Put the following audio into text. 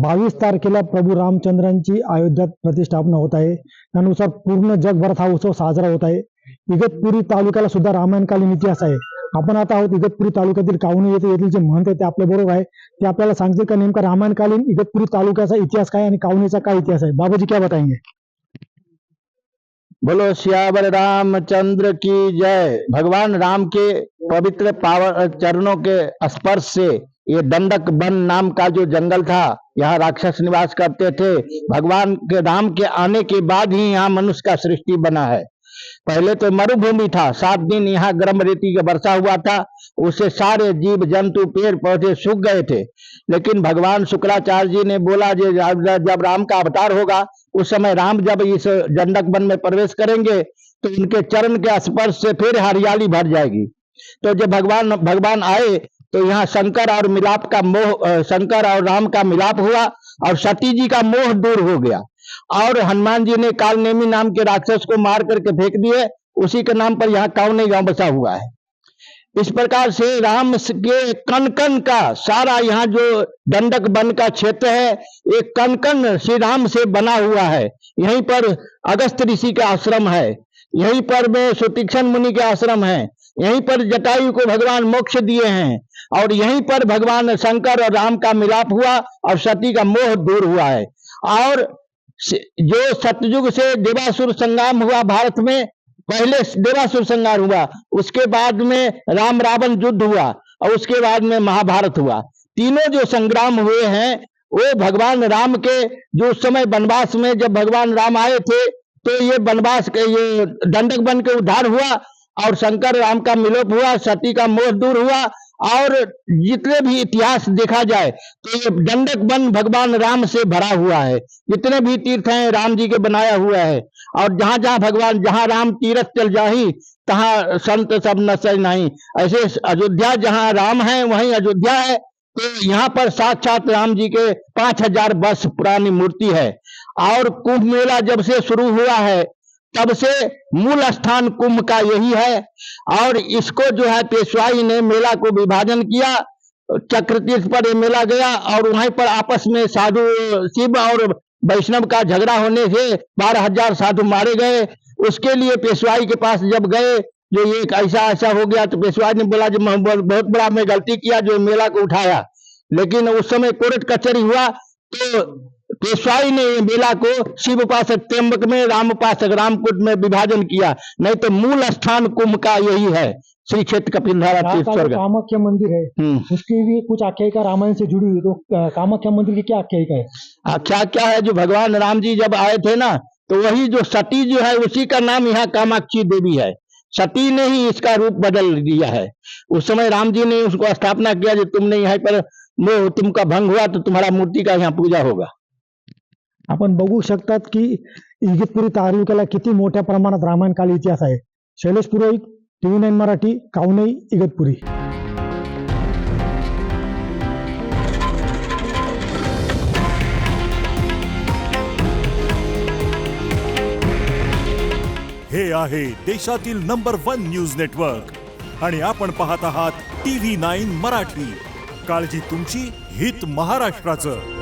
22 तारखेला प्रभू रामचंद्रांची अयोध्यात प्रतिष्ठापना होत आहे. त्यानुसार पूर्ण जगभरात हा उत्सव साजरा होत आहे. इगतपुरी तालुक्याला सुद्धा रामायणकालीन इतिहास आहे. आपण आता आहोत इगतपुरी तालुक्यातील कावणे येथील जे महंत आहे ते आपल्या बरोबर आहे. ते आपल्याला सांगतील का नेमका रामायणकालीन इगतपुरी तालुक्याचा इतिहास काय आणि कावणीचा काय इतिहास आहे. बाबाजी क्या बताएंगे? बोलो सियावर रामचंद्र की जय। भगवान राम के पवित्र पावन चरणों के स्पर्श से ये दंडक वन नाम का जो जंगल था, यहाँ राक्षस निवास करते थे। भगवान के राम के आने के बाद ही यहाँ मनुष्य का सृष्टि बना है। पहले तो मरुभूमि था, 7 दिन यहाँ गर्म रेती का वर्षा हुआ था, उससे सारे जीव जंतु पेड़ पौधे सूख गए थे। लेकिन भगवान शुक्राचार्य जी ने बोला जब राम का अवतार होगा उस समय राम जब इस दंडक वन में प्रवेश करेंगे तो उनके चरण के स्पर्श से फिर हरियाली भर जाएगी। तो जब भगवान आए तो यहाँ शंकर और राम का मिलाप हुआ और सती जी का मोह दूर हो गया और हनुमान जी ने कालनेमी नाम के राक्षस को मार करके फेंक दिए। उसी के नाम पर यहाँ कावने गांव बसा हुआ है। इस प्रकार से राम के कण कण का सारा यहाँ जो दंडक वन का क्षेत्र है ये कण कण श्री राम से बना हुआ है। यहीं पर अगस्त ऋषि का आश्रम है, यहीं पर में सुतीक्षण मुनि के आश्रम है, यहीं पर जटायु को भगवान मोक्ष दिए हैं और यहीं पर भगवान शंकर और राम का मिलाप हुआ और सती का मोह दूर हुआ है। और जो सतयुग से देवासुर संग्राम हुआ भारत में, पहले देवासुर संग्राम हुआ, उसके बाद में राम रावण युद्ध हुआ और उसके बाद में महाभारत हुआ। तीनों जो संग्राम हुए हैं वो भगवान राम के जो समय वनवास में जब भगवान राम आए थे तो ये वनवास के ये दंडक वन के उद्धार हुआ और शंकर राम का मिलाप हुआ, सती का मोह दूर हुआ। और जितने भी इतिहास देखा जाए तो ये दंडक वन भगवान राम से भरा हुआ है। जितने भी तीर्थ हैं राम जी के बनाया हुआ है और जहां राम तीर्थ चल जाही तहां संत सब नसै नहीं। ऐसे अयोध्या जहां राम है वहीं अयोध्या है। तो यहाँ पर साक्षात राम जी के 5000 वर्ष पुरानी मूर्ति है। और कुंभ मेला जब से शुरू हुआ है तब से मूल स्थान कुंभ का यही है। और इसको जो है पेशवाई ने मेला को विभाजन किया, चक्र तीर्थ पर ये मेला गया और वहीं पर आपस में साधु शिव और वैष्णव का झगड़ा होने से 12,000 साधु मारे गए। उसके लिए पेशवाई के पास जब गए जो ये ऐसा हो गया तो पेशवाई ने बोला जो बहुत बड़ा मैं गलती किया जो मेला को उठाया। लेकिन उस समय कोर्ट कचहरी हुआ तो पेशवाई ने मेला को शिव उपासक त्र्यंबक में, राम उपासक रामकुट में विभाजन किया। नहीं तो मूल स्थान कुंभ का यही है, श्री क्षेत्र कपिलधारा तीर्थ स्वर्ग। कामाख्या मंदिर है उसकी भी कुछ आख्यायिका रामायण से जुड़ी हुई, तो कामाख्या मंदिर की क्या आख्यायिका है? आख्या क्या है, जो भगवान राम जी जब आए थे ना तो वही जो सती जो है उसी का नाम यहाँ कामाक्षी देवी है। सती ने ही इसका रूप बदल दिया है। उस समय राम जी ने उसको स्थापना किया जो तुमने यहाँ पर मोह तुमका भंग हुआ तो तुम्हारा मूर्ति का यहाँ पूजा होगा। आपण बघू शकतात की इगतपुरी तालुक्याला किती मोठ्या प्रमाणात रामायणकालीन इतिहास आहे। शैलेश पुरोहित, TV9 मराठी, कावनई, इगतपुरी। हे आहे देशातील नंबर 1 न्यूज नेटवर्क आणि आपण पाहत आहात TV9 मराठी। काळजी तुमची, हित महाराष्ट्राचं।